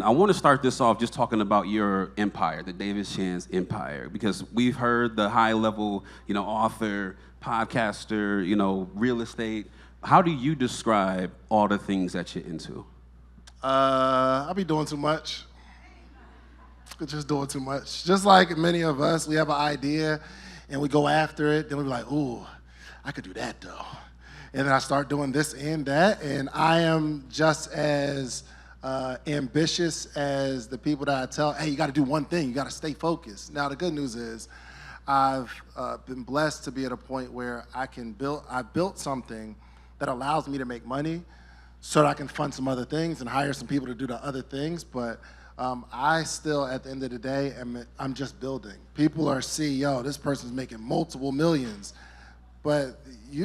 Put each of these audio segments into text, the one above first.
I want to start this off just talking about your empire, the David Shands empire, because we've heard the high-level, author, podcaster, real estate. How do you describe all the things that you're into? I be doing too much. Just doing too much. Just like many of us, we have an idea and we go after it. Then we be like, ooh, I could do that though. And then I start doing this and that. And I am just as ambitious as the people that I tell, hey, you got to do one thing. You got to stay focused. Now, the good news is I've been blessed to be at a point where I've built something that allows me to make money so that I can fund some other things and hire some people to do the other things. But I still, at the end of the day, I'm just building. People are seeing, yo, this person's making multiple millions. But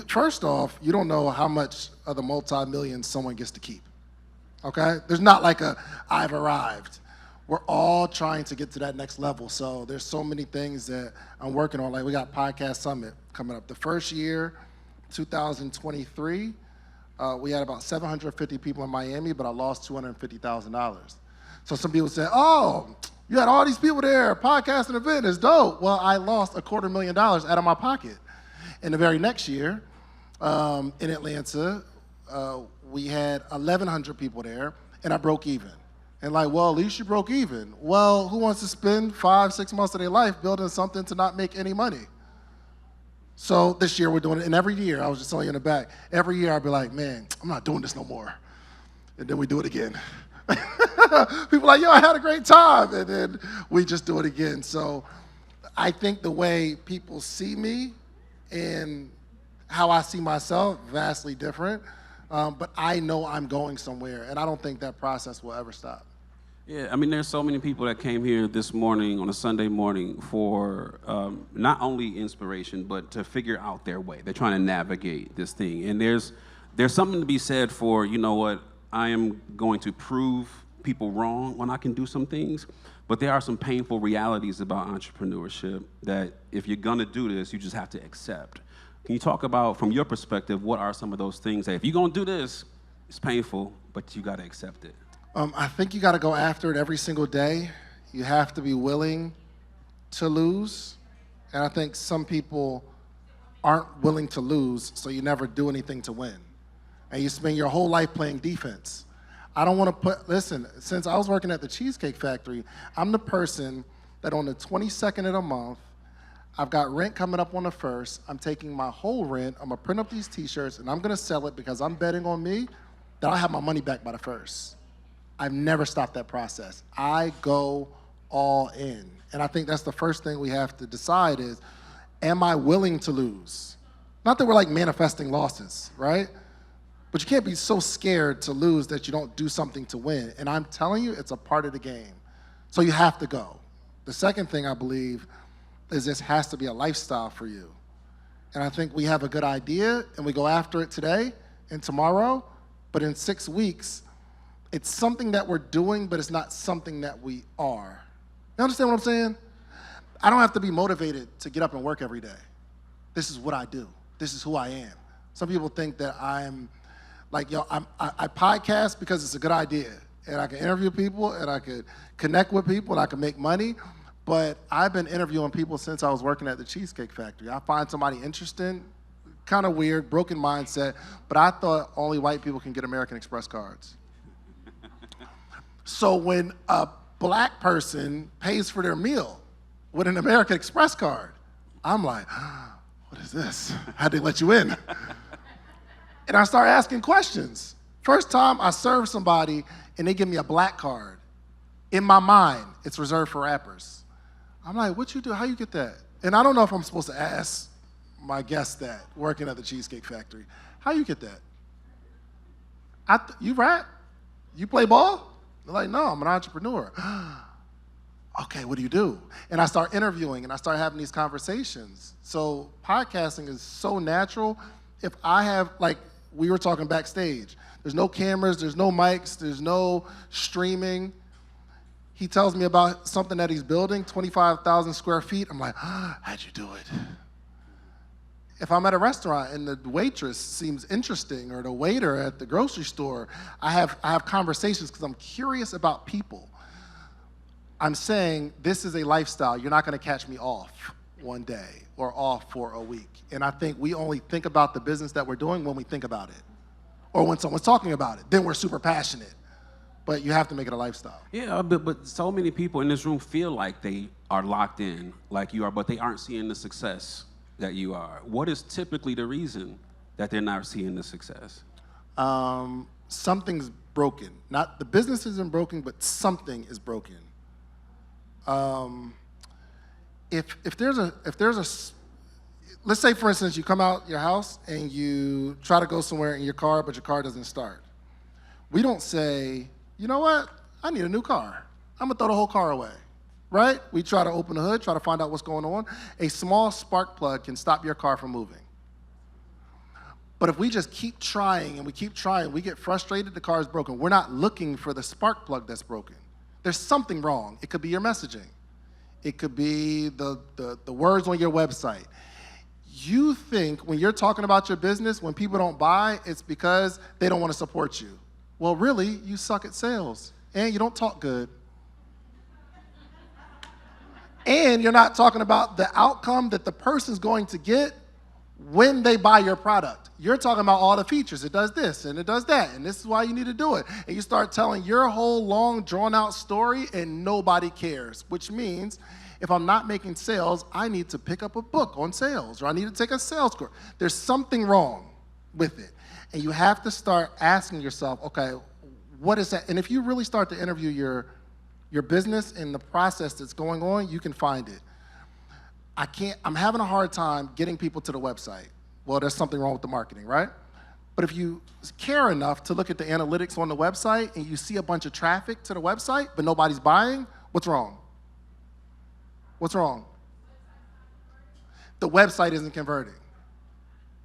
first off, you don't know how much of the multi-millions someone gets to keep, okay? There's not like I've arrived. We're all trying to get to that next level. So there's so many things that I'm working on. Like we got Podcast Summit coming up. The first year, 2023, we had about 750 people in Miami, but I lost $250,000. So some people said, oh, you had all these people there, podcasting event is dope. Well, I lost $250,000 out of my pocket. And the very next year, in Atlanta, we had 1,100 people there, and I broke even. And like, well, at least you broke even. Well, who wants to spend 5-6 months of their life building something to not make any money? So this year we're doing it, and every year, I was just telling you in the back, every year I'd be like, man, I'm not doing this no more. And then we do it again. People are like, yo, I had a great time, and then we just do it again. So I think the way people see me and how I see myself, vastly different, but I know I'm going somewhere, and I don't think that process will ever stop. Yeah, I mean, there's so many people that came here this morning on a Sunday morning for not only inspiration, but to figure out their way. They're trying to navigate this thing. And there's something to be said for, you know what, I am going to prove people wrong when I can do some things, but there are some painful realities about entrepreneurship that if you're gonna do this, you just have to accept. Can you talk about, from your perspective, what are some of those things that if you're gonna do this, it's painful, but you gotta accept it? I think you gotta go after it every single day. You have to be willing to lose. And I think some people aren't willing to lose, so you never do anything to win. And you spend your whole life playing defense. I don't wanna listen, since I was working at the Cheesecake Factory, I'm the person that on the 22nd of the month, I've got rent coming up on the 1st, I'm taking my whole rent, I'm gonna print up these t-shirts, and I'm gonna sell it because I'm betting on me that I'll have my money back by the 1st. I've never stopped that process. I go all in. And I think that's the first thing we have to decide is, am I willing to lose? Not that we're like manifesting losses, right? But you can't be so scared to lose that you don't do something to win. And I'm telling you, it's a part of the game. So you have to go. The second thing I believe is this has to be a lifestyle for you. And I think we have a good idea and we go after it today and tomorrow, but in 6 weeks, it's something that we're doing, but it's not something that we are. You understand what I'm saying? I don't have to be motivated to get up and work every day. This is what I do. This is who I am. Some people think that I'm like, yo, I podcast because it's a good idea, and I can interview people, and I could connect with people, and I can make money, but I've been interviewing people since I was working at the Cheesecake Factory. I find somebody interesting, kind of weird, broken mindset, but I thought only white people can get American Express cards. So when a black person pays for their meal with an American Express card, I'm like, what is this? How'd they let you in? And I start asking questions. First time I serve somebody and they give me a black card. In my mind, it's reserved for rappers. I'm like, what you do? How you get that? And I don't know if I'm supposed to ask my guests that working at the Cheesecake Factory. How you get that? You rap? You play ball? They're like, no, I'm an entrepreneur. Okay, what do you do? And I start interviewing and I start having these conversations. So podcasting is so natural. If I have, like we were talking backstage, there's no cameras, there's no mics, there's no streaming. He tells me about something that he's building, 25,000 square feet. I'm like, how'd you do it? If I'm at a restaurant and the waitress seems interesting, or the waiter at the grocery store, I have conversations because I'm curious about people. I'm saying this is a lifestyle. You're not going to catch me off one day or off for a week. And I think we only think about the business that we're doing when we think about it, or when someone's talking about it. Then we're super passionate. But you have to make it a lifestyle. Yeah, but so many people in this room feel like they are locked in like you are, but they aren't seeing the success that you are. What is typically the reason that they're not seeing the success? Something's broken. Not the business isn't broken, but something is broken. If there's a let's say, for instance, you come out your house and you try to go somewhere in your car, but your car doesn't start. We don't say, you know what, I need a new car. I'm gonna throw the whole car away, right? We try to open the hood, try to find out what's going on. A small spark plug can stop your car from moving. But if we just keep trying and we keep trying, we get frustrated, the car is broken. We're not looking for the spark plug that's broken. There's something wrong. It could be your messaging. It could be the words on your website. You think when you're talking about your business, when people don't buy, it's because they don't want to support you. Well, really, you suck at sales, and you don't talk good. And you're not talking about the outcome that the person's going to get when they buy your product. You're talking about all the features. It does this, and it does that, and this is why you need to do it. And you start telling your whole long, drawn-out story, and nobody cares, which means if I'm not making sales, I need to pick up a book on sales, or I need to take a sales course. There's something wrong with it. And you have to start asking yourself, okay, what is that? And if you really start to interview your business and the process that's going on, you can find it. I'm having a hard time getting people to the website. Well, there's something wrong with the marketing, right? But if you care enough to look at the analytics on the website and you see a bunch of traffic to the website, but nobody's buying, what's wrong? What's wrong? The website isn't converting,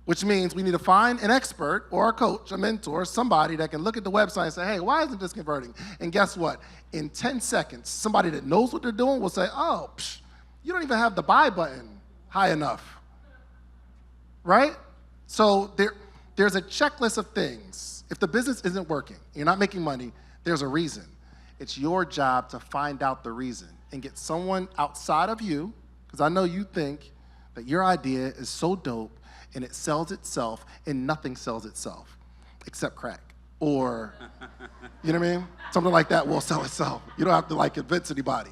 which means we need to find an expert or a coach, a mentor, somebody that can look at the website and say, hey, why isn't this converting? And guess what? In 10 seconds, somebody that knows what they're doing will say, oh, you don't even have the buy button high enough, right? So there's a checklist of things. If the business isn't working, you're not making money, there's a reason. It's your job to find out the reason and get someone outside of you, because I know you think that your idea is so dope and it sells itself, and nothing sells itself except crack. Or, you know what I mean? Something like that will sell itself. You don't have to convince anybody.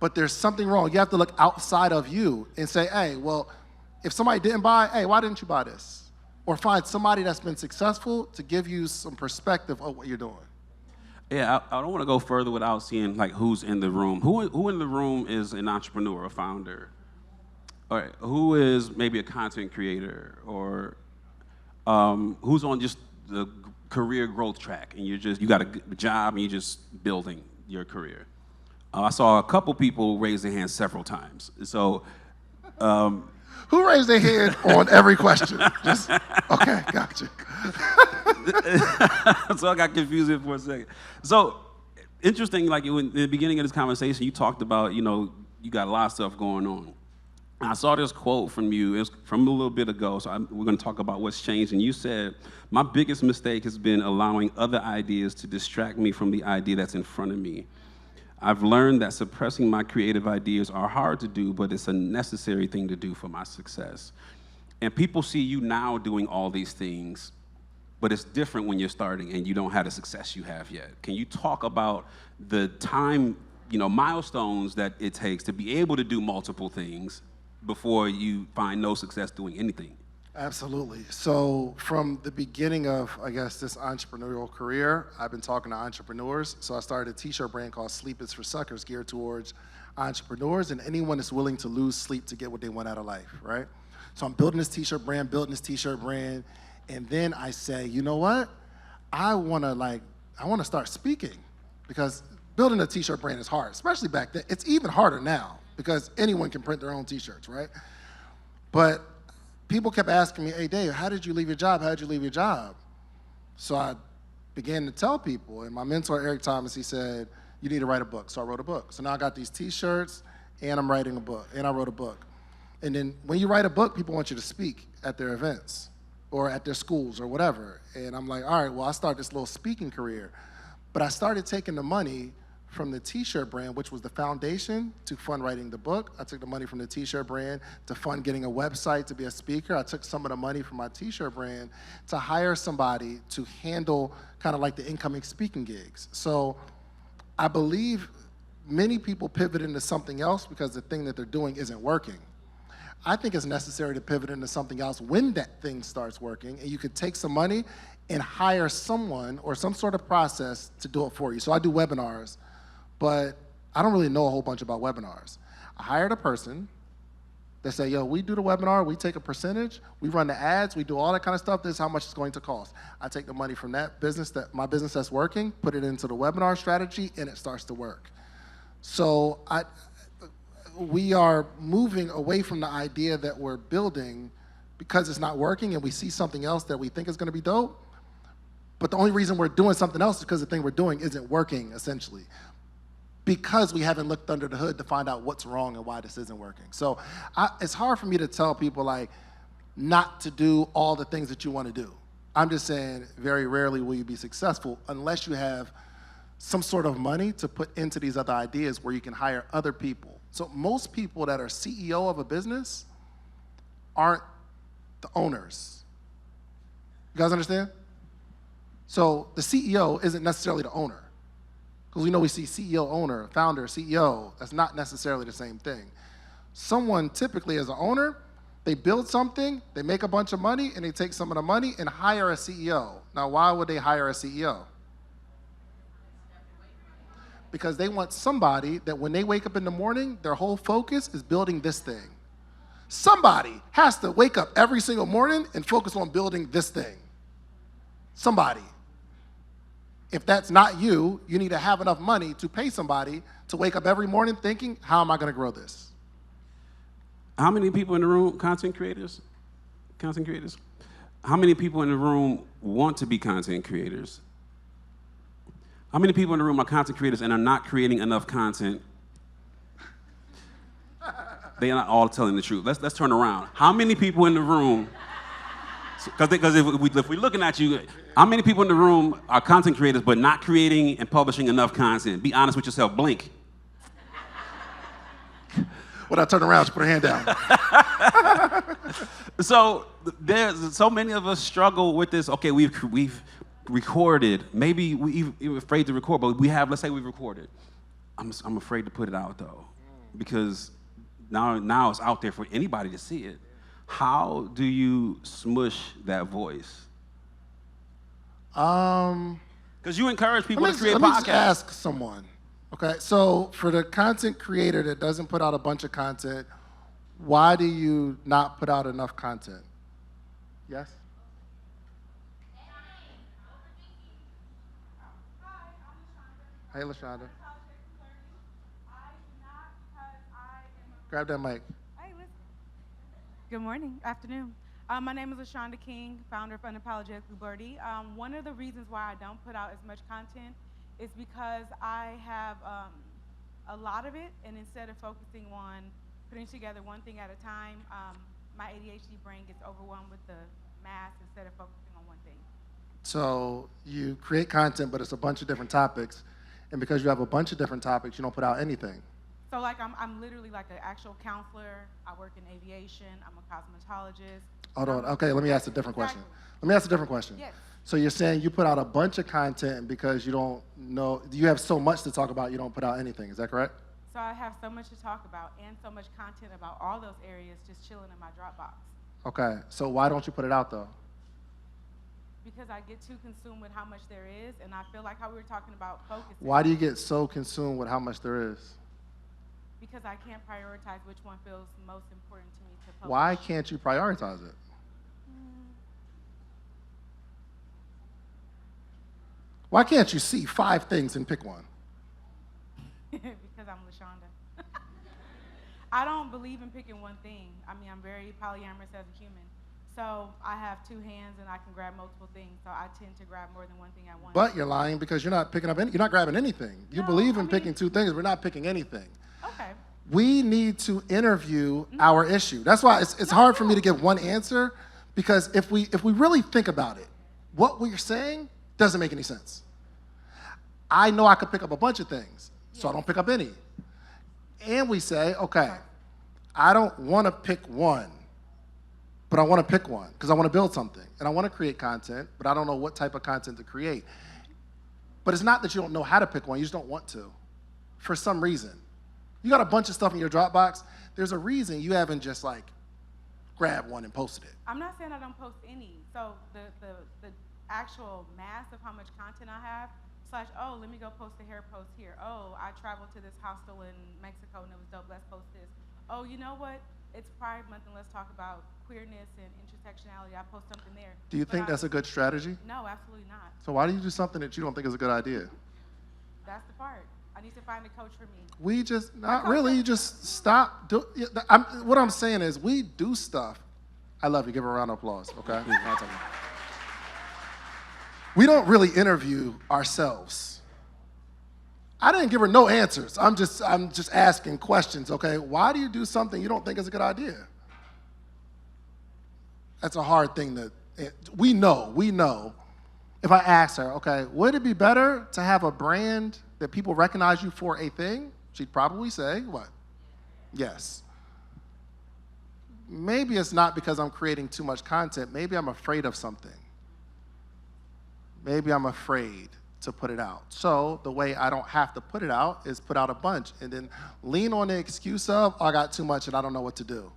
But there's something wrong. You have to look outside of you and say, hey, well, if somebody didn't buy, hey, why didn't you buy this? Or find somebody that's been successful to give you some perspective of what you're doing. Yeah, I don't want to go further without seeing who's in the room. Who in the room is an entrepreneur, a founder? All right, who is maybe a content creator, or who's on just the career growth track, and you got a job and you're just building your career? I saw a couple people raise their hands several times. So, who raised their hand on every question? Okay, gotcha. So I got confused here for a second. So interesting, in the beginning of this conversation, you talked about, you got a lot of stuff going on. And I saw this quote from you. It was from a little bit ago, so we're going to talk about what's changed. And you said, my biggest mistake has been allowing other ideas to distract me from the idea that's in front of me. I've learned that suppressing my creative ideas are hard to do, but it's a necessary thing to do for my success. And people see you now doing all these things, but it's different when you're starting and you don't have the success you have yet. Can you talk about the time, milestones that it takes to be able to do multiple things before you find no success doing anything? Absolutely. So from the beginning of, this entrepreneurial career, I've been talking to entrepreneurs. So I started a t-shirt brand called Sleep is for Suckers, geared towards entrepreneurs and anyone that's willing to lose sleep to get what they want out of life, right? So I'm building this t-shirt brand, and then I say, you know what? I want to start speaking, because building a t-shirt brand is hard, especially back then. It's even harder now because anyone can print their own t-shirts, right? But people kept asking me, hey, Dave, how did you leave your job? How did you leave your job? So I began to tell people, and my mentor, Eric Thomas, he said, you need to write a book. So I wrote a book. So now I got these t-shirts, and I'm writing a book, and I wrote a book. And then when you write a book, people want you to speak at their events or at their schools or whatever. And I'm like, all right, well, I started this little speaking career. But I started taking the money from the t-shirt brand, which was the foundation, to fund writing the book. I took the money from the t-shirt brand to fund getting a website to be a speaker. I took some of the money from my t-shirt brand to hire somebody to handle kind of like the incoming speaking gigs. So I believe many people pivot into something else because the thing that they're doing isn't working. I think it's necessary to pivot into something else when that thing starts working, and you could take some money and hire someone or some sort of process to do it for you. So I do webinars, but I don't really know a whole bunch about webinars. I hired a person that say, yo, we do the webinar, we take a percentage, we run the ads, we do all that kind of stuff, this is how much it's going to cost. I take the money from that business, my business that's working, put it into the webinar strategy, and it starts to work. So we are moving away from the idea that we're building because it's not working and we see something else that we think is gonna be dope, but the only reason we're doing something else is because the thing we're doing isn't working, essentially, because we haven't looked under the hood to find out what's wrong and why this isn't working. So it's hard for me to tell people like not to do all the things that you wanna do. I'm just saying very rarely will you be successful unless you have some sort of money to put into these other ideas where you can hire other people. So most people that are CEO of a business aren't the owners. You guys understand? So the CEO isn't necessarily the owner. Because we know we see CEO, owner, founder, CEO. That's not necessarily the same thing. Someone typically as an owner, they build something, they make a bunch of money, and they take some of the money and hire a CEO. Now, why would they hire a CEO? Because they want somebody that when they wake up in the morning, their whole focus is building this thing. Somebody has to wake up every single morning and focus on building this thing. Somebody. If that's not you, you need to have enough money to pay somebody to wake up every morning thinking, how am I gonna grow this? How many people in the room, content creators? Content creators? How many people in the room want to be content creators? How many people in the room are content creators and are not creating enough content? They are not all telling the truth. Let's turn around. How many people in the room, because if we're looking at you, how many people in the room are content creators but not creating and publishing enough content? Be honest with yourself, blink. When I turn around, she put her hand down. So there's so many of us struggle with this. Okay, we've recorded. Maybe we're afraid to record, but let's say we've recorded. I'm afraid to put it out though, because now it's out there for anybody to see it. How do you smush that voice? Because you encourage people to create podcasts. Let me just ask someone. Okay, so for the content creator that doesn't put out a bunch of content, why do you not put out enough content? Yes? Hey, LaShonda. Grab that mic. Hey, listen. Good morning, afternoon. My name is LaShonda King, founder of Unapologetically Blavity. One of the reasons why I don't put out as much content is because I have a lot of it, and instead of focusing on putting together one thing at a time, my ADHD brain gets overwhelmed with the mass instead of focusing on one thing. So you create content, but it's a bunch of different topics, and because you have a bunch of different topics, you don't put out anything. So like I'm literally like an actual counselor. I work in aviation. I'm a cosmetologist. Hold on. Okay, let me ask a different question. Let me ask a different question. Yes. So you're saying you put out a bunch of content because you don't know, you have so much to talk about, you don't put out anything. Is that correct? So I have so much to talk about and so much content about all those areas just chilling in my Dropbox. Okay, so why don't you put it out though? Because I get too consumed with how much there is, and I feel like how we were talking about focusing. Why do you get so consumed with how much there is? Because I can't prioritize which one feels most important to me to publish. Why can't you prioritize it? Why can't you see 5 things and pick one? Because I'm LaShonda. I don't believe in picking one thing. I mean, I'm very polyamorous as a human. So I have 2 hands and I can grab multiple things. So I tend to grab more than one thing at once. But you're lying because you're not picking up you're not grabbing anything. You believe in picking 2 things, but not picking anything. Okay. We need to interview our issue. That's why it's hard for me to give one answer, because if we really think about it, what we're saying doesn't make any sense. I know I could pick up a bunch of things, so I don't pick up any. And we say, okay, I don't want to pick one, but I want to pick one because I want to build something and I want to create content, but I don't know what type of content to create. But it's not that you don't know how to pick one, you just don't want to, for some reason. You got a bunch of stuff in your Dropbox, there's a reason you haven't just like grabbed one and posted it. I'm not saying I don't post any. So the actual mass of how much content I have, / oh, let me go post a hair post here. Oh, I traveled to this hostel in Mexico and it was dope, let's post this. Oh, you know what? It's Pride Month and let's talk about queerness and intersectionality. I post something there. Do you think that's a good strategy? No, absolutely not. So why do you do something that you don't think is a good idea? That's the part. I need to find a coach for me. We just, not really, you just stop. What I'm saying is we do stuff. I love you, give her a round of applause, okay? We don't really interview ourselves. I didn't give her no answers. I'm just asking questions, okay? Why do you do something you don't think is a good idea? That's a hard thing we know. If I ask her, okay, would it be better to have a brand that people recognize you for a thing? She'd probably say, what? Yes. Maybe it's not because I'm creating too much content. Maybe I'm afraid of something. Maybe I'm afraid to put it out. So the way I don't have to put it out is put out a bunch and then lean on the excuse of, oh, I got too much and I don't know what to do.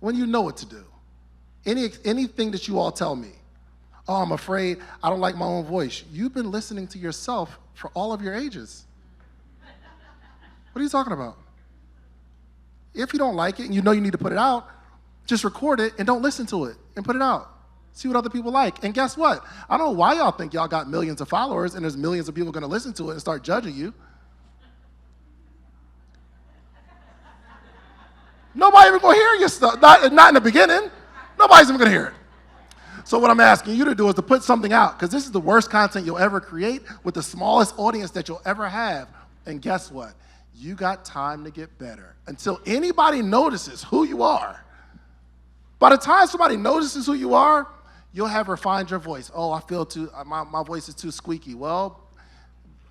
When you know what to do. Anything that you all tell me, oh, I'm afraid, I don't like my own voice. You've been listening to yourself for all of your ages. What are you talking about? If you don't like it and you know you need to put it out, just record it and don't listen to it and put it out. See what other people like. And guess what? I don't know why y'all think y'all got millions of followers and there's millions of people gonna listen to it and start judging you. Nobody even gonna hear your stuff, not in the beginning. Nobody's even gonna hear it. So what I'm asking you to do is to put something out, because this is the worst content you'll ever create with the smallest audience that you'll ever have. And guess what? You got time to get better until anybody notices who you are. By the time somebody notices who you are, you'll have refined your voice. Oh, I feel my voice is too squeaky. Well,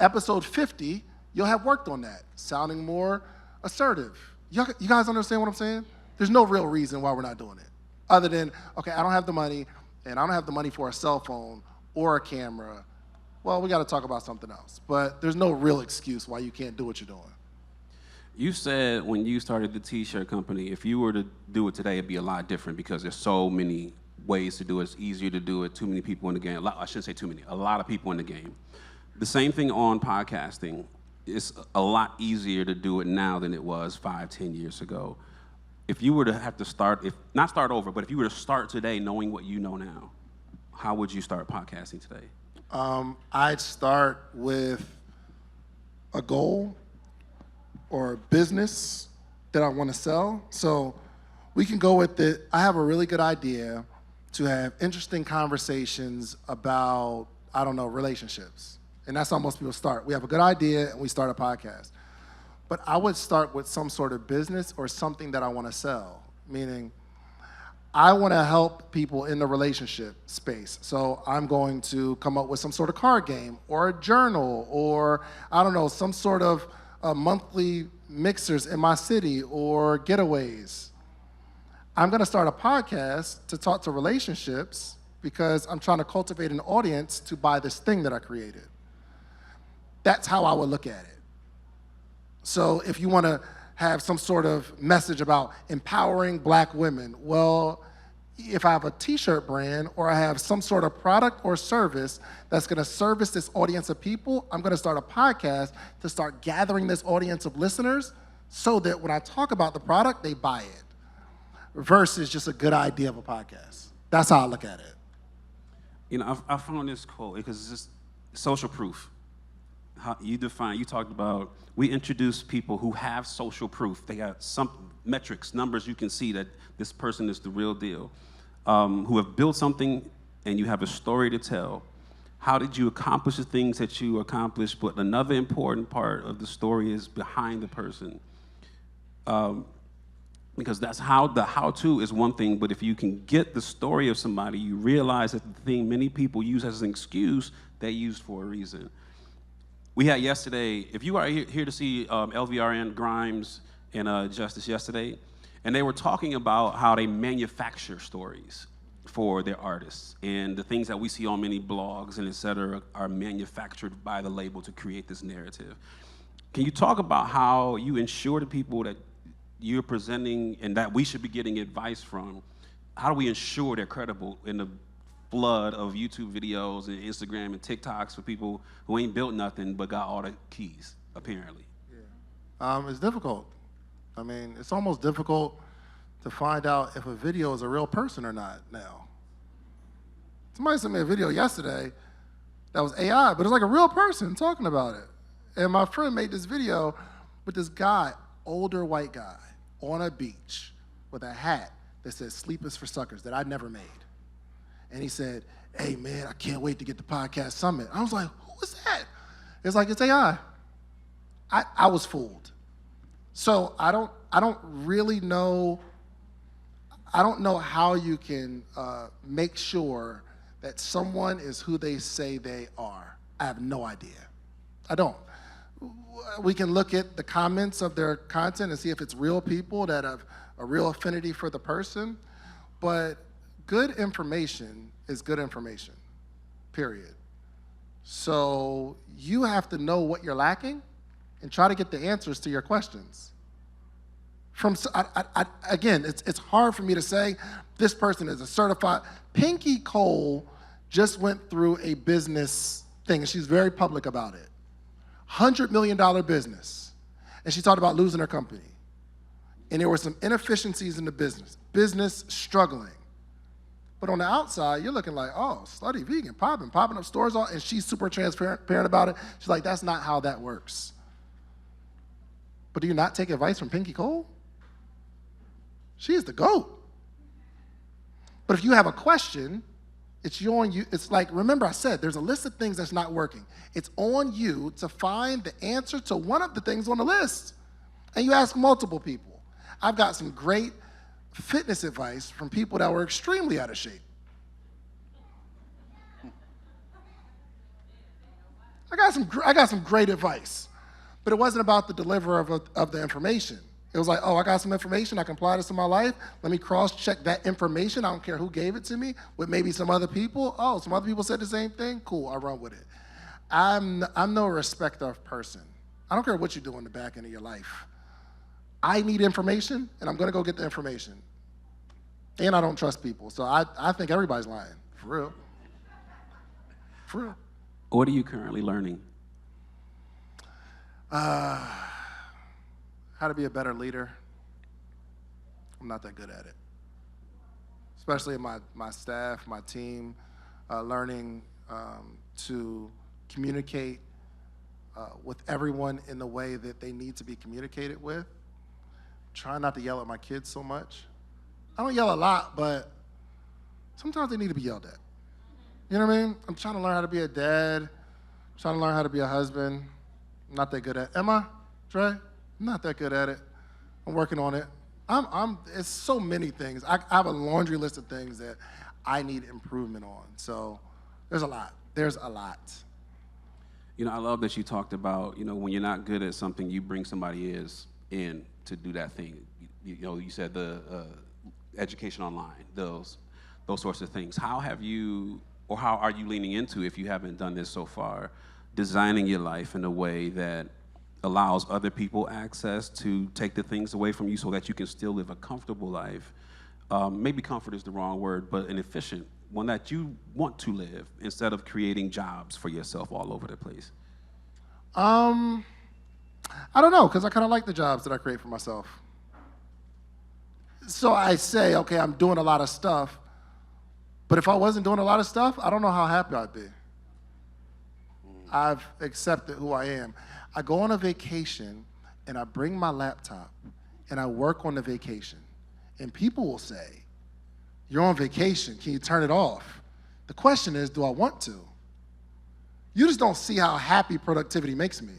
episode 50, you'll have worked on that, sounding more assertive. You guys understand what I'm saying? There's no real reason why we're not doing it, other than, okay, I don't have the money, and I don't have the money for a cell phone or a camera. Well, we got to talk about something else. But there's no real excuse why you can't do what you're doing. You said when you started the T-shirt company, if you were to do it today, it'd be a lot different because there's so many ways to do it. It's easier to do it. Too many people in the game. I shouldn't say too many. A lot of people in the game. The same thing on podcasting. It's a lot easier to do it now than it was 5, 10 years ago. If you were to have to start, not start over, but if you were to start today knowing what you know now, how would you start podcasting today? I'd start with a goal or a business that I want to sell. So we can go with it. I have a really good idea to have interesting conversations about, I don't know, relationships. And that's how most people start. We have a good idea and we start a podcast. But I would start with some sort of business or something that I want to sell, meaning I want to help people in the relationship space. So I'm going to come up with some sort of card game or a journal or, I don't know, some sort of monthly mixers in my city or getaways. I'm going to start a podcast to talk to relationships because I'm trying to cultivate an audience to buy this thing that I created. That's how I would look at it. So if you want to have some sort of message about empowering black women, well, if I have a T-shirt brand or I have some sort of product or service that's going to service this audience of people, I'm going to start a podcast to start gathering this audience of listeners so that when I talk about the product, they buy it versus just a good idea of a podcast. That's how I look at it. You know, I found this quote because it's just social proof. How you talked about, we introduce people who have social proof. They got some metrics, numbers you can see that this person is the real deal, who have built something and you have a story to tell. How did you accomplish the things that you accomplished? But another important part of the story is behind the person. because that's how the how-to is one thing, but if you can get the story of somebody, you realize that the thing many people use as an excuse, they used for a reason. We had yesterday, if you are here to see LVRN, Grimes, and Justice yesterday, and they were talking about how they manufacture stories for their artists, and the things that we see on many blogs and et cetera are manufactured by the label to create this narrative. Can you talk about how you ensure the people that you're presenting and that we should be getting advice from, how do we ensure they're credible in the flood of YouTube videos and Instagram and TikToks for people who ain't built nothing but got all the keys, apparently? Yeah. It's difficult. I mean, it's almost difficult to find out if a video is a real person or not now. Somebody sent me a video yesterday that was AI, but it's like a real person talking about it. And my friend made this video with this guy, older white guy, on a beach with a hat that says "Sleep is for suckers" that I never made. And he said, "Hey man, I can't wait to get the podcast summit." I was like, "Who is that?" It's like, it's AI. I was fooled. So I don't really know. I don't know how you can make sure that someone is who they say they are. I have no idea. I don't. We can look at the comments of their content and see if it's real people that have a real affinity for the person, but good information is good information, period. So you have to know what you're lacking and try to get the answers to your questions. Again, it's hard for me to say this person is a certified. Pinky Cole just went through a business thing, and she's very public about it. $100 million business. And she talked about losing her company. And there were some inefficiencies in the business struggling. But on the outside, you're looking like, oh, slutty vegan, popping up stores, and she's super transparent about it. She's like, that's not how that works. But do you not take advice from Pinky Cole? She is the GOAT. But if you have a question, it's on you. It's like, remember I said, there's a list of things that's not working. It's on you to find the answer to one of the things on the list. And you ask multiple people. I've got some great fitness advice from people that were extremely out of shape. I got some great advice, but it wasn't about the deliverer of the information. It was like, oh, I got some information, I can apply this to my life. Let me cross-check that information. I don't care who gave it to me, with maybe some other people. Oh, some other people said the same thing? Cool, I run with it. I'm no respecter of person. I don't care what you do in the back end of your life. I need information, and I'm gonna go get the information. And I don't trust people, so I think everybody's lying, for real. For real. What are you currently learning? How to be a better leader. I'm not that good at it. Especially in my staff, my team, learning to communicate with everyone in the way that they need to be communicated with. Trying not to yell at my kids so much. I don't yell a lot, but sometimes they need to be yelled at. You know what I mean? I'm trying to learn how to be a dad. I'm trying to learn how to be a husband. I'm not that good at it. Am I, Dre? I'm not that good at it. I'm working on it. It's so many things. I have a laundry list of things that I need improvement on. So there's a lot. There's a lot. You know, I love that you talked about, you know, when you're not good at something, you bring somebody in to do that thing. You know, you said the education online, those sorts of things. How have you, or how are you leaning into, if you haven't done this so far, designing your life in a way that allows other people access to take the things away from you so that you can still live a comfortable life? Maybe comfort is the wrong word, but an efficient one that you want to live instead of creating jobs for yourself all over the place. I don't know, because I kind of like the jobs that I create for myself. So I say, okay, I'm doing a lot of stuff, but if I wasn't doing a lot of stuff, I don't know how happy I'd be. I've accepted who I am. I go on a vacation, and I bring my laptop, and I work on the vacation. And people will say, you're on vacation, can you turn it off? The question is, do I want to? You just don't see how happy productivity makes me.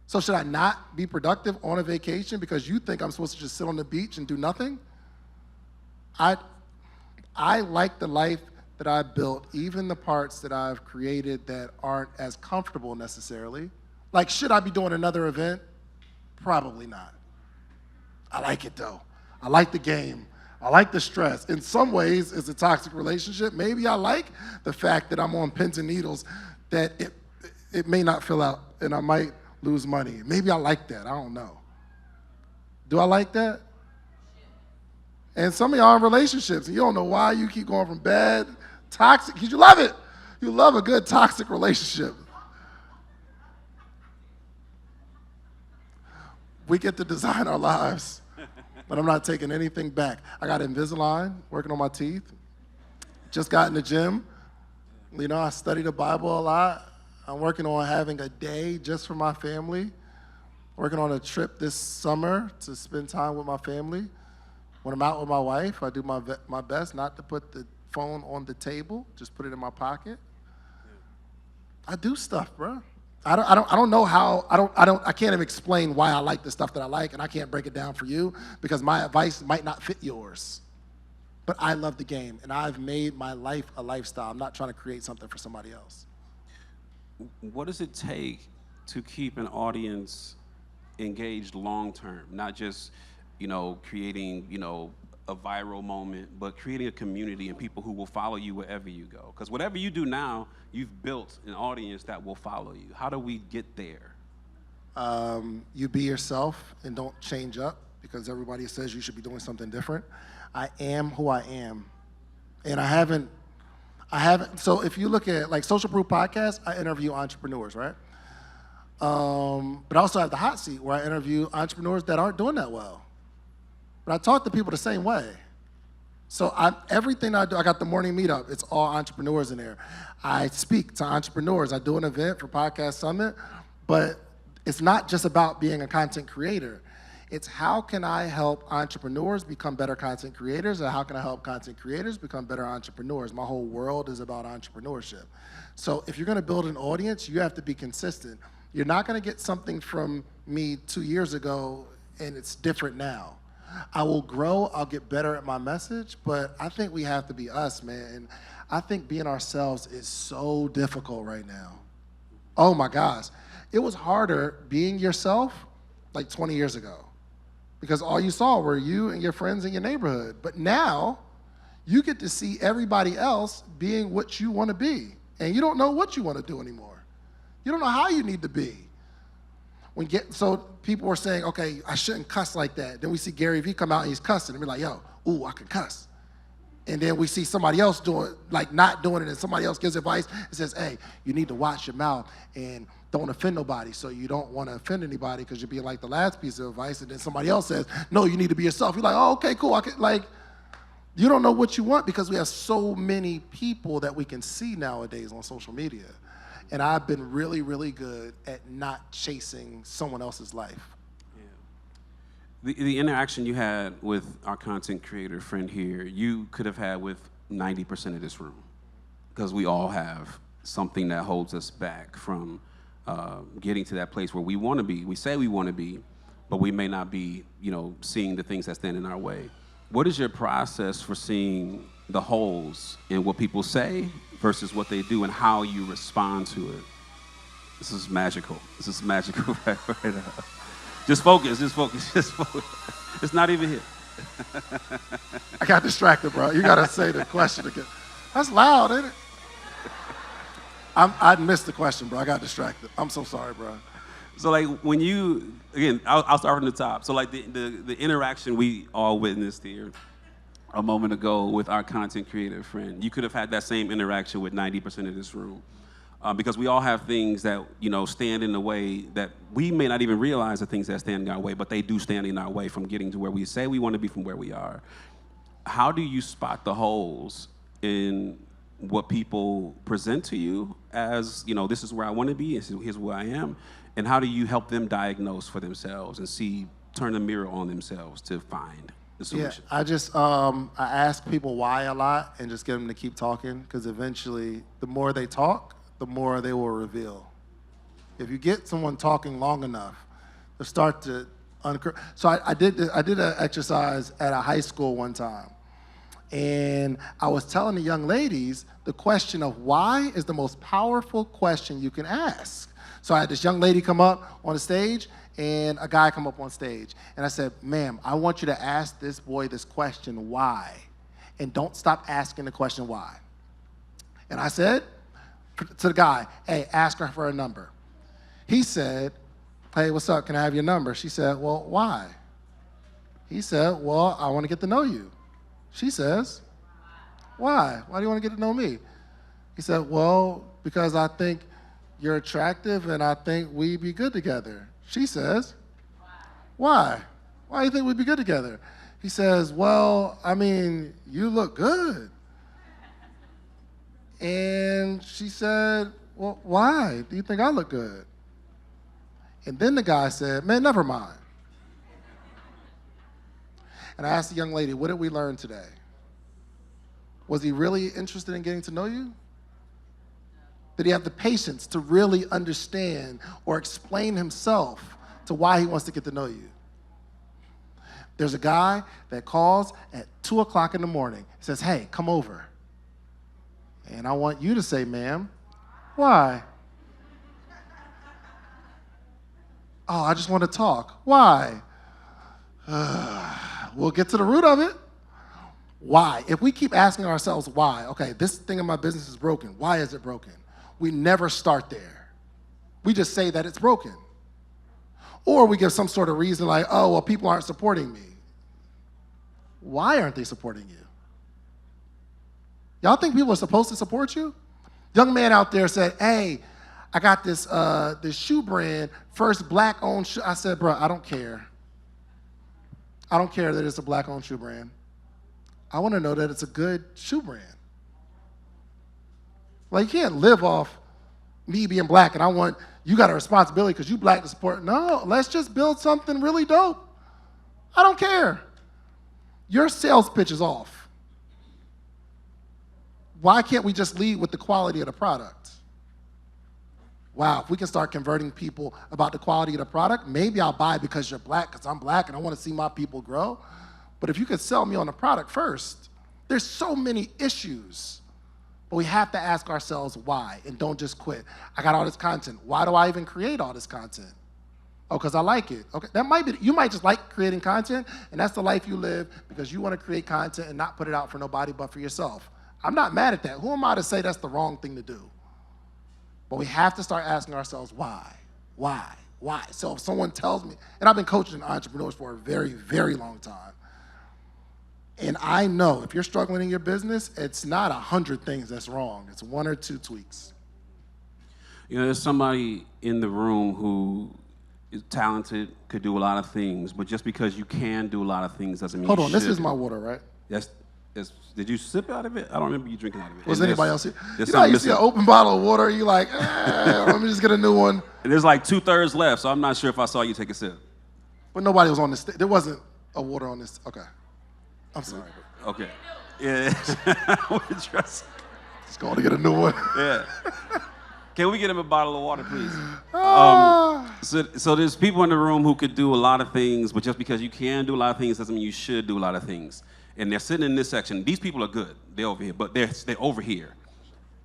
So should I not be productive on a vacation because you think I'm supposed to just sit on the beach and do nothing? I like the life that I built, even the parts that I've created that aren't as comfortable necessarily. Like, should I be doing another event? Probably not. I like it though. I like the game. I like the stress. In some ways, it's a toxic relationship. Maybe I like the fact that I'm on pins and needles, that it may not fill out and I might lose money. Maybe I like that. I don't know. Do I like that? And some of y'all are in relationships and you don't know why you keep going from bad, toxic, because you love it. You love a good toxic relationship. We get to design our lives, but I'm not taking anything back. I got Invisalign, working on my teeth. Just got in the gym. You know, I study the Bible a lot. I'm working on having a day just for my family. Working on a trip this summer to spend time with my family. When I'm out with my wife, I do my best not to put the phone on the table, just put it in my pocket. I do stuff, bro. I don't know how, I can't even explain why I like the stuff that I like, and I can't break it down for you because my advice might not fit yours. But I love the game, and I've made my life a lifestyle. I'm not trying to create something for somebody else. What does it take to keep an audience engaged long term, not just, creating, a viral moment, but creating a community and people who will follow you wherever you go? Because whatever you do now, you've built an audience that will follow you. How do we get there? You be yourself and don't change up because everybody says you should be doing something different. I am who I am. And I haven't, so if you look at like Social Proof Podcast, I interview entrepreneurs, right? But I also have the hot seat where I interview entrepreneurs that aren't doing that well. But I talk to people the same way. So everything I do, I got the morning meetup. It's all entrepreneurs in there. I speak to entrepreneurs. I do an event for Podcast Summit, but it's not just about being a content creator. It's how can I help entrepreneurs become better content creators, and how can I help content creators become better entrepreneurs? My whole world is about entrepreneurship. So if you're gonna build an audience, you have to be consistent. You're not gonna get something from me 2 years ago and it's different now. I will grow, I'll get better at my message, but I think we have to be us, man. And I think being ourselves is so difficult right now. Oh my gosh. It was harder being yourself like 20 years ago because all you saw were you and your friends in your neighborhood. But now you get to see everybody else being what you want to be. And you don't know what you want to do anymore. You don't know how you need to be. So people were saying, okay, I shouldn't cuss like that. Then we see Gary Vee come out and he's cussing. And we're like, yo, ooh, I can cuss. And then we see somebody else doing, like not doing it, and somebody else gives advice and says, hey, you need to watch your mouth and don't offend nobody. So you don't want to offend anybody because you're being like the last piece of advice. And then somebody else says, no, you need to be yourself. You're like, oh, okay, cool. You don't know what you want because we have so many people that we can see nowadays on social media. And I've been really, really good at not chasing someone else's life. Yeah. The interaction you had with our content creator friend here, you could have had with 90% of this room, because we all have something that holds us back from getting to that place where we want to be. We say we want to be, but we may not be, seeing the things that stand in our way. What is your process for seeing the holes in what people say versus what they do and how you respond to it? This is magical. This is magical right now. Just focus. It's not even here. I got distracted, bro. You got to say the question again. That's loud, ain't it? I missed the question, bro. I got distracted. I'm so sorry, bro. So like when you, again, I'll start from the top. So like the interaction we all witnessed here a moment ago with our content creator friend, you could have had that same interaction with 90% of this room. Because we all have things that, stand in the way that we may not even realize the things that stand in our way, but they do stand in our way from getting to where we say we want to be from where we are. How do you spot the holes in what people present to you as, this is where I want to be, here's where I am, and how do you help them diagnose for themselves and turn the mirror on themselves to find the solution? Yeah, I ask people why a lot and just get them to keep talking, because eventually the more they talk, the more they will reveal. If you get someone talking long enough, they'll start to uncurl. So I did an exercise at a high school one time. And I was telling the young ladies the question of why is the most powerful question you can ask. So I had this young lady come up on the stage and a guy come up on stage. And I said, ma'am, I want you to ask this boy this question, why? And don't stop asking the question why. And I said to the guy, hey, ask her for a number. He said, hey, what's up? Can I have your number? She said, well, why? He said, well, I want to get to know you. She says, why? Why do you want to get to know me? He said, well, because I think you're attractive and I think we'd be good together. She says, why? Why do you think we'd be good together? He says, well, I mean, you look good. And she said, well, why do you think I look good? And then the guy said, man, never mind. And I asked the young lady, what did we learn today? Was he really interested in getting to know you? Did he have the patience to really understand or explain himself to why he wants to get to know you? There's a guy that calls at 2 o'clock in the morning, says, hey, come over. And I want you to say, ma'am, why? Oh, I just want to talk. Why? We'll get to the root of it. Why? If we keep asking ourselves why, okay, this thing in my business is broken. Why is it broken? We never start there. We just say that it's broken. Or we give some sort of reason like, oh, well, people aren't supporting me. Why aren't they supporting you? Y'all think people are supposed to support you? Young man out there said, hey, I got this shoe brand, first black-owned shoe. I said, bro, I don't care. I don't care that it's a black-owned shoe brand. I want to know that it's a good shoe brand. Like, you can't live off me being black and I want, you got a responsibility because you black to support. No, let's just build something really dope. I don't care. Your sales pitch is off. Why can't we just lead with the quality of the product? Wow, if we can start converting people about the quality of the product, maybe I'll buy because you're black, because I'm black and I want to see my people grow. But if you could sell me on the product first, there's so many issues. But we have to ask ourselves why, and don't just quit. I got all this content. Why do I even create all this content? Oh, because I like it. Okay, that might be, you might just like creating content, and that's the life you live because you want to create content and not put it out for nobody but for yourself. I'm not mad at that. Who am I to say that's the wrong thing to do? But we have to start asking ourselves why? Why? Why? So if someone tells me, and I've been coaching entrepreneurs for a very, very long time, and I know if you're struggling in your business, it's not 100 things that's wrong. It's 1 or 2 tweaks. You know, there's somebody in the room who is talented, could do a lot of things, but just because you can do a lot of things doesn't mean Hold you on, should. this is my water, right? Did you sip out of it? I don't remember you drinking out of it. Was anybody else here? There's You know how you something see an open bottle of water, you're like, let me just get a new one. And there's like 2/3 left, so I'm not sure if I saw you take a sip. But nobody was on this. There wasn't a water on this. Okay. I'm sorry. Okay. Yeah. Just going to get a new one. Yeah. Can we get him a bottle of water, please? Ah. So there's people in the room who could do a lot of things, but just because you can do a lot of things doesn't mean you should do a lot of things. And they're sitting in this section. These people are good. They're over here, but they're over here.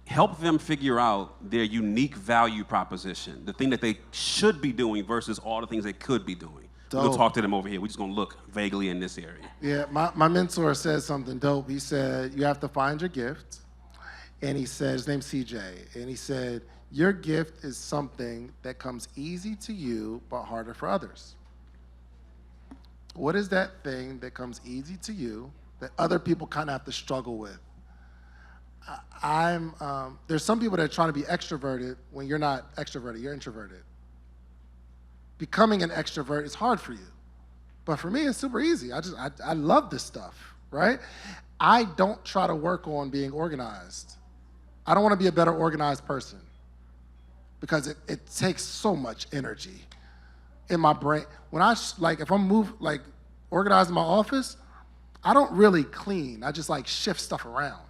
Help them figure out their unique value proposition, the thing that they should be doing versus all the things they could be doing. We'll talk to them over here. We're just going to look vaguely in this area. Yeah, my mentor said something dope. He said, you have to find your gift. And he said, his name's CJ, and he said, your gift is something that comes easy to you but harder for others. What is that thing that comes easy to you that other people kind of have to struggle with? There's some people that are trying to be extroverted when you're not extroverted, you're introverted. Becoming an extrovert is hard for you. But for me, it's super easy. I love this stuff, right? I don't try to work on being organized. I don't want to be a better organized person because it takes so much energy in my brain. When if I'm organizing my office, I don't really clean. I just shift stuff around.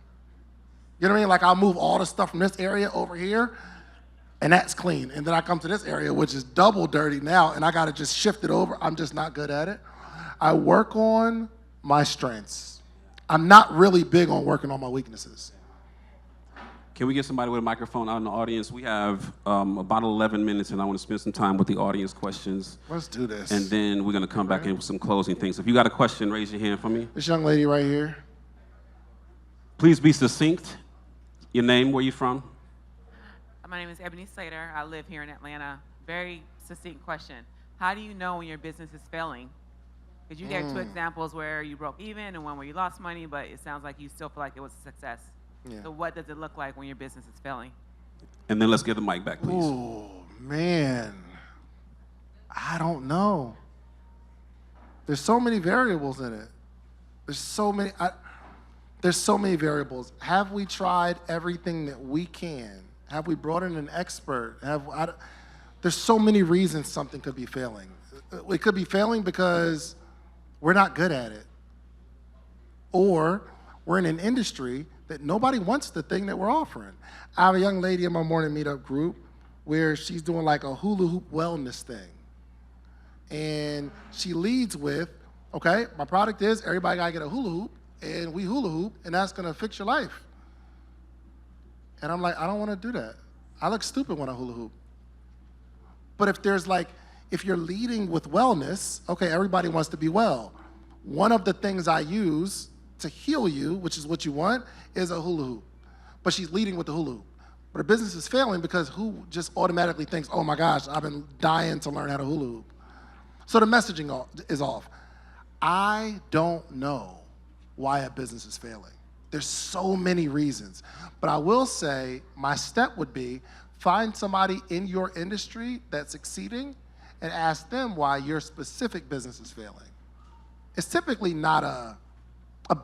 You know what I mean? Like I'll move all the stuff from this area over here. And that's clean. And then I come to this area, which is double dirty now, and I got to just shift it over. I'm just not good at it. I work on my strengths. I'm not really big on working on my weaknesses. Can we get somebody with a microphone out in the audience? We have about 11 minutes, and I want to spend some time with the audience questions. Let's do this. And then we're going to come back in with some closing things. If you got a question, raise your hand for me. This young lady right here. Please be succinct. Your name, where you from? My name is Ebony Slater. I live here in Atlanta. Very succinct question. How do you know when your business is failing? Because you gave 2 examples where you broke even and one where you lost money, but it sounds like you still feel like it was a success. Yeah. So what does it look like when your business is failing? And then let's get the mic back, please. Oh, man. I don't know. There's so many variables in it. There's so many variables. Have we tried everything that we can? Have we brought in an expert? There's so many reasons something could be failing. It could be failing because we're not good at it. Or we're in an industry that nobody wants the thing that we're offering. I have a young lady in my morning meetup group where she's doing like a hula hoop wellness thing. And she leads with, okay, my product is everybody gotta get a hula hoop, and we hula hoop, and that's gonna fix your life. And I'm like, I don't wanna do that. I look stupid when I hula hoop. But if you're leading with wellness, okay, everybody wants to be well. One of the things I use to heal you, which is what you want, is a hula hoop. But she's leading with the hula hoop. But her business is failing because who just automatically thinks, oh my gosh, I've been dying to learn how to hula hoop. So the messaging is off. I don't know why a business is failing. There's so many reasons. But I will say my step would be find somebody in your industry that's succeeding and ask them why your specific business is failing. It's typically not a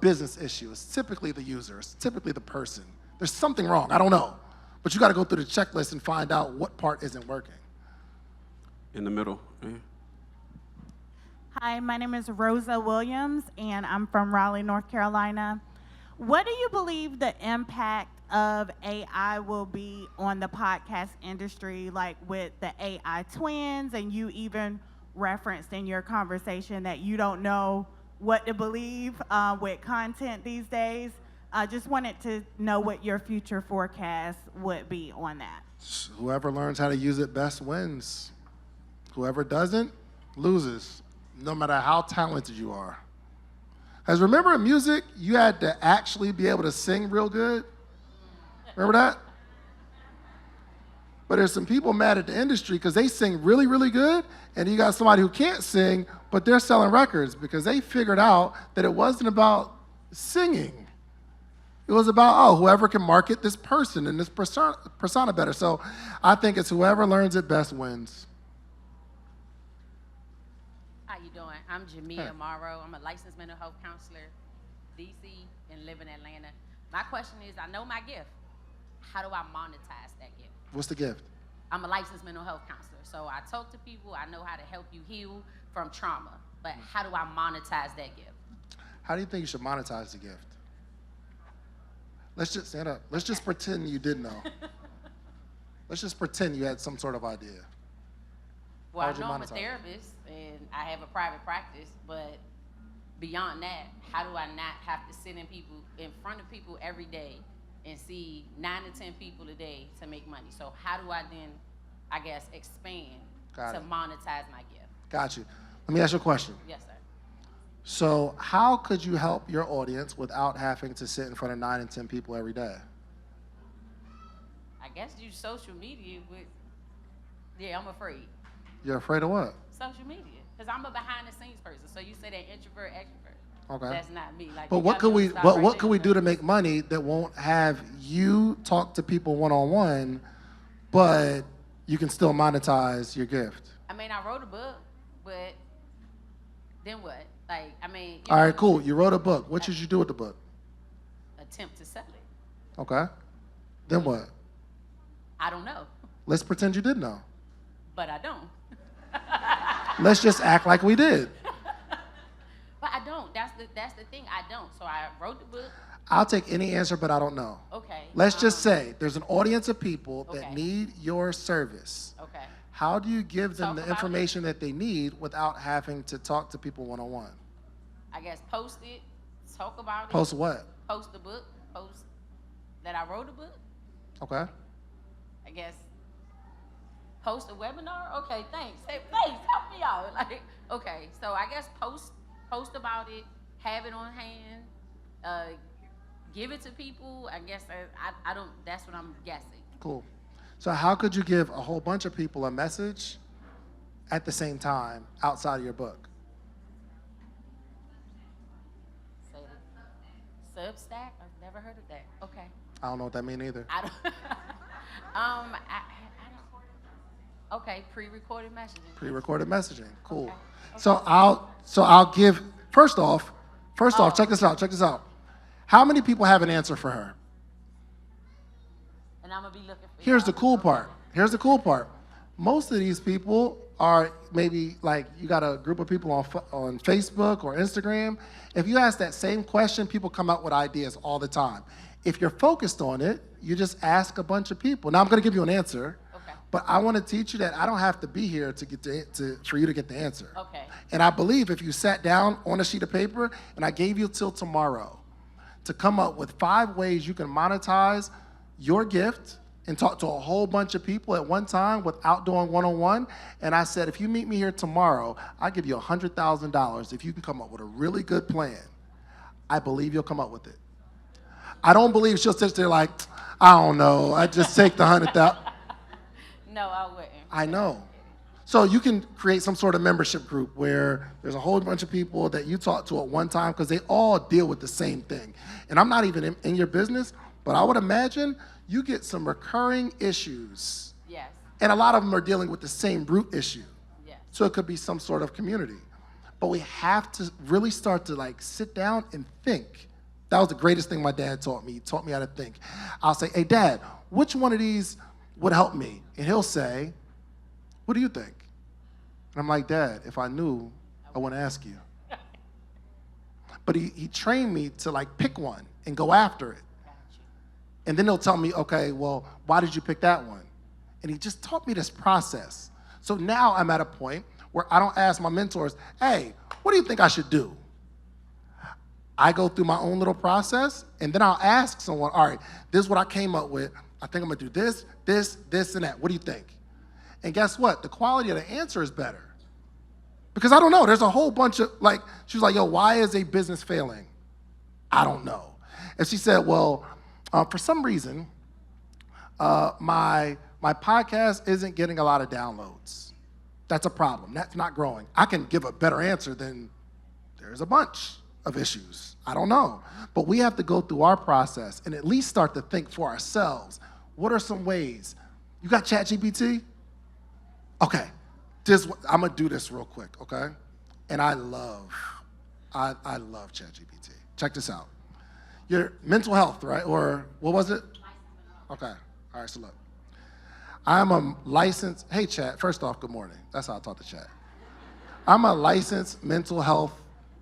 business issue. It's typically the user. It's typically the person. There's something wrong. I don't know. But you got to go through the checklist and find out what part isn't working. In the middle. Right? Hi, my name is Rosa Williams, and I'm from Raleigh, North Carolina. What do you believe the impact of AI will be on the podcast industry, like with the AI twins, and you even referenced in your conversation that you don't know what to believe with content these days? I just wanted to know what your future forecast would be on that. Whoever learns how to use it best wins. Whoever doesn't loses, no matter how talented you are. As remember in music, you had to actually be able to sing real good? Remember that? But there's some people mad at the industry because they sing really, really good, and you got somebody who can't sing, but they're selling records because they figured out that it wasn't about singing. It was about, whoever can market this person and this persona better. So I think it's whoever learns it best wins. How you doing? I'm Jamia Morrow. I'm a licensed mental health counselor, DC, and live in Atlanta. My question is, I know my gift. How do I monetize that gift? What's the gift? I'm a licensed mental health counselor, so I talk to people. I know how to help you heal from trauma, but how do I monetize that gift? How do you think you should monetize the gift? Let's just stand up. Let's just pretend you did know. Let's just pretend you had some sort of idea. Well, I How'd you know I'm a monetize it? therapist and I have a private practice, but beyond that, how do I not have to sit in front of people every day and see 9 to 10 people a day to make money? So how do I then, I guess, expand to monetize my gift? Got you. Let me ask you a question. Yes, sir. So how could you help your audience without having to sit in front of 9 and 10 people every day? I guess use social media, but yeah, I'm afraid. You're afraid of what? Social media, because I'm a behind the scenes person. So you say that introvert, extrovert. Okay. That's not me. Like, But what could we do to make money that won't have you talk to people one-on-one, but you can still monetize your gift? I mean, I wrote a book, but then what? Like, I mean. All right, cool. You wrote a book. What should you do with the book? Attempt to sell it. Okay. Then what? I don't know, Let's pretend you did know. but I don't. Let's just act like we did. But I don't. That's the thing. I don't. So I wrote the book. I'll take any answer, but I don't know. Okay. Let's just say there's an audience of people that Okay. need your service. Okay. How do you give them Talk the about information that they need without having to talk to people one-on-one? I guess post it, talk about it. Post what? Post the book, post that I wrote a book. Okay. I guess post a webinar. Okay, thanks. Hey, thanks, help me out. Like, okay, so I guess post about it, have it on hand, give it to people. I guess I don't. That's what I'm guessing. Cool. So how could you give a whole bunch of people a message at the same time outside of your book? Say it. Substack. I've never heard of that. Okay. I don't know what that means either. I don't. I don't. Okay, pre-recorded messaging. Pre-recorded messaging. Cool. Okay. So I'll give first off, check this out. How many people have an answer for her? And I'm gonna be looking for. Here's the y'all. cool part. Most of these people are maybe like you got a group of people on Facebook or Instagram. If you ask that same question, people come up with ideas all the time. If you're focused on it, you just ask a bunch of people. Now I'm going to give you an answer, Okay. but I want to teach you that I don't have to be here for you to get the answer. Okay. And I believe if you sat down on a sheet of paper and I gave you till tomorrow to come up with 5 ways you can monetize your gift and talk to a whole bunch of people at one time without doing one-on-one, and I said, if you meet me here tomorrow, I'll give you $100,000 if you can come up with a really good plan. I believe you'll come up with it. I don't believe she'll sit there like, I don't know, I just take the 100,000. No, I wouldn't. I know. So you can create some sort of membership group where there's a whole bunch of people that you talk to at one time because they all deal with the same thing. And I'm not even in your business, but I would imagine you get some recurring issues. Yes. And a lot of them are dealing with the same root issue. Yes. So it could be some sort of community. But we have to really start to like sit down and think. That was the greatest thing my dad taught me. He taught me how to think. I'll say, hey, Dad, which one of these would help me? And he'll say, what do you think? And I'm like, Dad, if I knew, I wouldn't ask you. But he trained me to like pick one and go after it. And then he'll tell me, okay, well, why did you pick that one? And he just taught me this process. So now I'm at a point where I don't ask my mentors, hey, what do you think I should do? I go through my own little process, and then I'll ask someone, all right, this is what I came up with. I think I'm gonna do this, this, and that. What do you think? And guess what? The quality of the answer is better. Because I don't know, there's a whole bunch of, like, she was like, yo, why is a business failing? I don't know. And she said, well, for some reason, my podcast isn't getting a lot of downloads. That's a problem. That's not growing. I can give a better answer than there's a bunch of issues. I don't know. But we have to go through our process and at least start to think for ourselves. What are some ways? You got ChatGPT? Okay. I'm going to do this real quick, okay? And I love ChatGPT. Check this out. Your mental health, right? Or what was it? Okay. All right, so look. I'm a licensed, hey, chat, first off, good morning. That's how I talk to chat. I'm a licensed mental health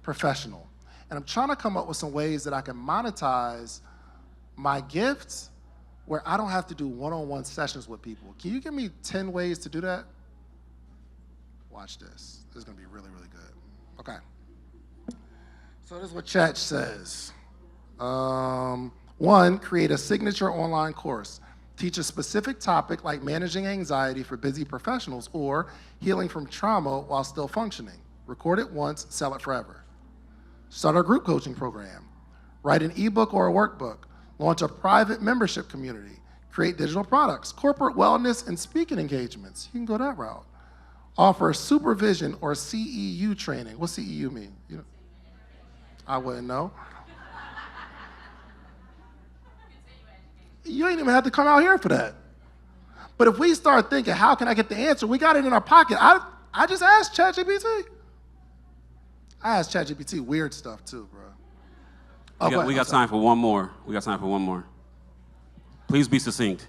professional, and I'm trying to come up with some ways that I can monetize my gifts where I don't have to do one-on-one sessions with people. Can you give me 10 ways to do that? Watch this. This is going to be really, really good. Okay. So this is what chat says. 1, create a signature online course. Teach a specific topic like managing anxiety for busy professionals or healing from trauma while still functioning. Record it once, sell it forever. Start a group coaching program. Write an ebook or a workbook. Launch a private membership community. Create digital products, corporate wellness, and speaking engagements. You can go that route. Offer supervision or CEU training. What CEU mean? You know, I wouldn't know. You ain't even have to come out here for that. But if we start thinking, how can I get the answer? We got it in our pocket. I just asked ChatGPT. I asked ChatGPT weird stuff too, bro. We got time for one more. Please be succinct.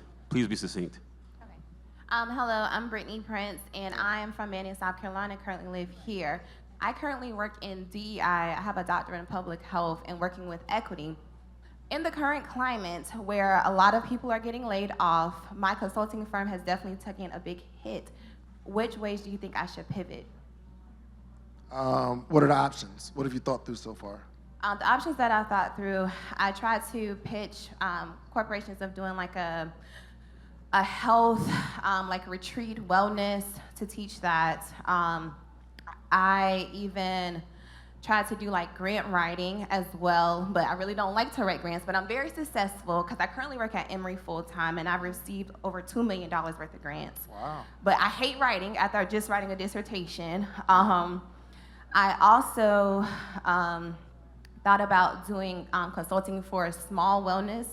Hello, I'm Brittany Prince, and I am from Manning, South Carolina, currently live here. I currently work in DEI. I have a doctorate in public health and working with equity. in the current climate where a lot of people are getting laid off, my consulting firm has definitely taken a big hit. Which ways do you think I should pivot? What are the options? What have you thought through so far? The options that I thought through, I tried to pitch corporations of doing like a health, like retreat wellness to teach that. I even tried to do like grant writing as well, but I really don't like to write grants, but I'm very successful because I currently work at Emory full-time and I've received over $2 million worth of grants. Wow. But I hate writing after just writing a dissertation. I also thought about doing consulting for small wellness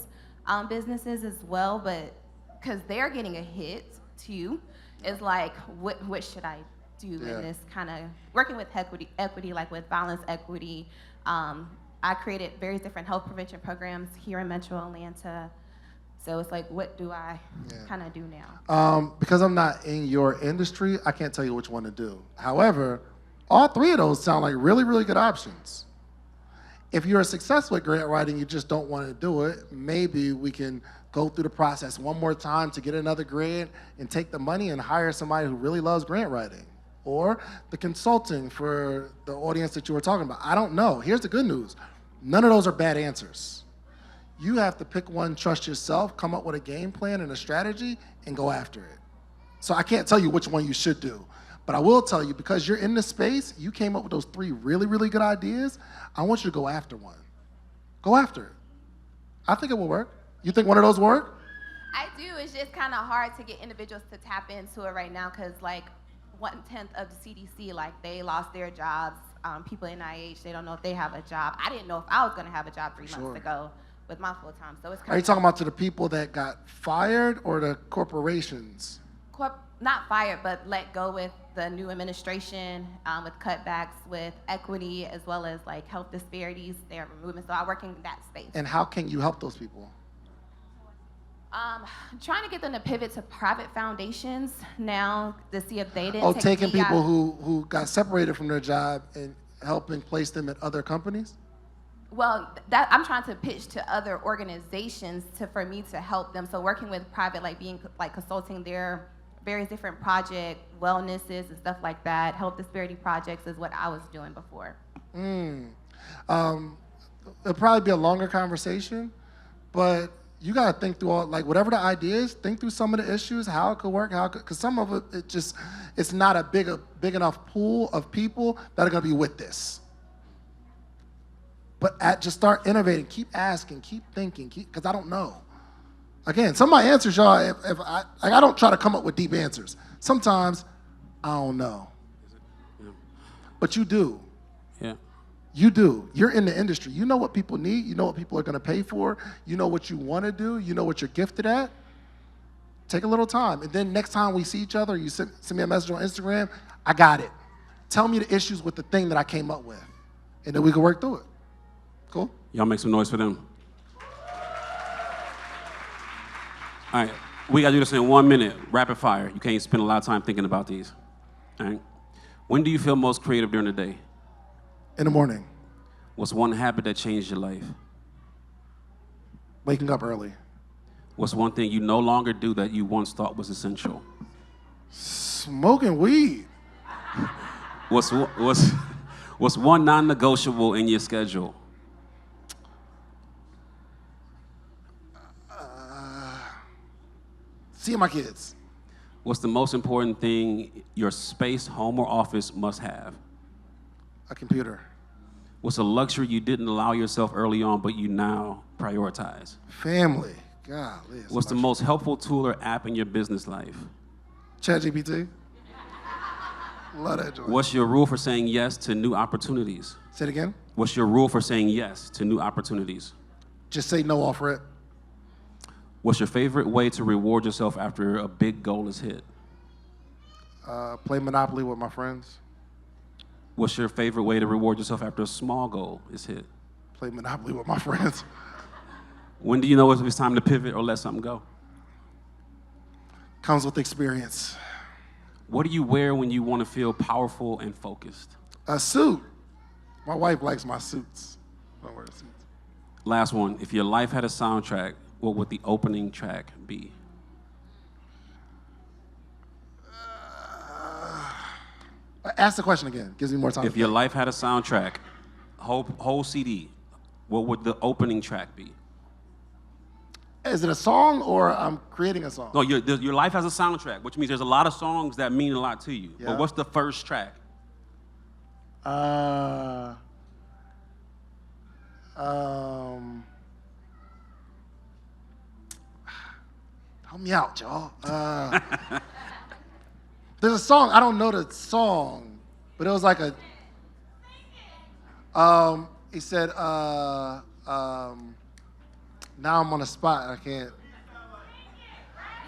businesses as well, but because they're getting a hit too, it's like, what should I do in this kind of working with equity, like with violence equity. I created various different health prevention programs here in Metro Atlanta. So it's like, what do I kind of do now? Because I'm not in your industry, I can't tell you which one to do. However, all three of those sound like really, really good options. If you're successful at grant writing, you just don't want to do it, maybe we can go through the process one more time to get another grant and take the money and hire somebody who really loves grant writing. Or the consulting for the audience that you were talking about. I don't know. Here's the good news. None of those are bad answers. You have to pick one, trust yourself, come up with a game plan and a strategy, and go after it. So I can't tell you which one you should do. But I will tell you, because you're in the space, you came up with those three really, really good ideas, I want you to go after one. Go after it. I think it will work. You think one of those work? I do. It's just kind of hard to get individuals to tap into it right now because like 1/10 of the CDC, like they lost their jobs. People in IH, they don't know if they have a job. I didn't know if I was going to have a job 3 months ago with my full time. So it's kind Are you talking about to the people that got fired or the corporations? Not fired, but let go with the new administration, with cutbacks, with equity, as well as like health disparities they are removing. So I work in that space. And how can you help those people? Trying to get them to pivot to private foundations now to see if they didn't take taking DEI. people who got separated from their job and helping place them at other companies? Well, that I'm trying to pitch to other organizations for me to help them. So working with private, like being like consulting their various different project wellnesses and stuff like that, health disparity projects is what I was doing before. It'll probably be a longer conversation, but you gotta think through all, like whatever the idea is, think through some of the issues, how it could work, because some of it, it's not a big enough pool of people that are gonna be with this. But just start innovating, keep asking, keep thinking, because I don't know. Again, some of my answers, y'all, if I don't try to come up with deep answers. Sometimes I don't know. But you do. Yeah. You do. You're in the industry. You know what people need. You know what people are going to pay for. You know what you want to do. You know what you're gifted at. Take a little time. And then next time we see each other, you send me a message on Instagram, I got it. Tell me the issues with the thing that I came up with. And then we can work through it. Cool? Y'all make some noise for them. All right, we gotta do this in 1 minute, rapid fire. You can't spend a lot of time thinking about these. All right. When do you feel most creative during the day? In the morning. What's one habit that changed your life? Waking up early. What's one thing you no longer do that you once thought was essential? Smoking weed. What's one non-negotiable in your schedule? Seeing my kids. What's the most important thing your space, home, or office must have? A computer. What's a luxury you didn't allow yourself early on, but you now prioritize? Family. Golly. What's the most helpful tool or app in your business life? ChatGPT. Love that joint. What's your rule for saying yes to new opportunities? Say it again. What's your rule for saying yes to new opportunities? Just say no off rip. What's your favorite way to reward yourself after a big goal is hit? Play Monopoly with my friends. What's your favorite way to reward yourself after a small goal is hit? Play Monopoly with my friends. When do you know if it's time to pivot or let something go? Comes with experience. What do you wear when you want to feel powerful and focused? A suit. My wife likes my suits. I don't wear suits. Last one. If your life had a soundtrack, what would the opening track be? Ask the question again. Gives me more time. If your life had a soundtrack, whole CD, what would the opening track be? Is it a song or I'm creating a song? No, your life has a soundtrack, which means there's a lot of songs that mean a lot to you. Yeah. But what's the first track? Help me out, y'all. There's a song, I don't know the song, but it was like a, he said, now I'm on the spot, I can't.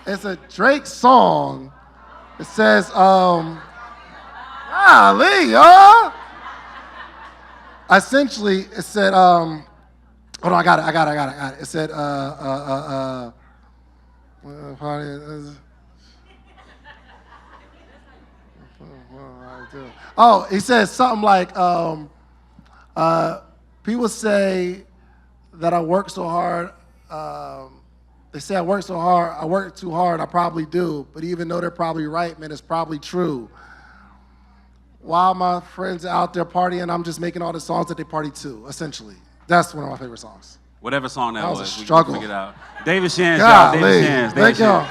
It's a Drake song. It says, golly, y'all. Essentially, it said, hold on, I got it. It said, oh, he says something like, people say that I work so hard. They say I work so hard, I work too hard, I probably do. But even though they're probably right, man, it's probably true. While my friends are out there partying, I'm just making all the songs that they party to, essentially. That's one of my favorite songs. Whatever song that That was a was, we struggle. can figure it out. David Shands, y'all. David Shands. Thank y'all.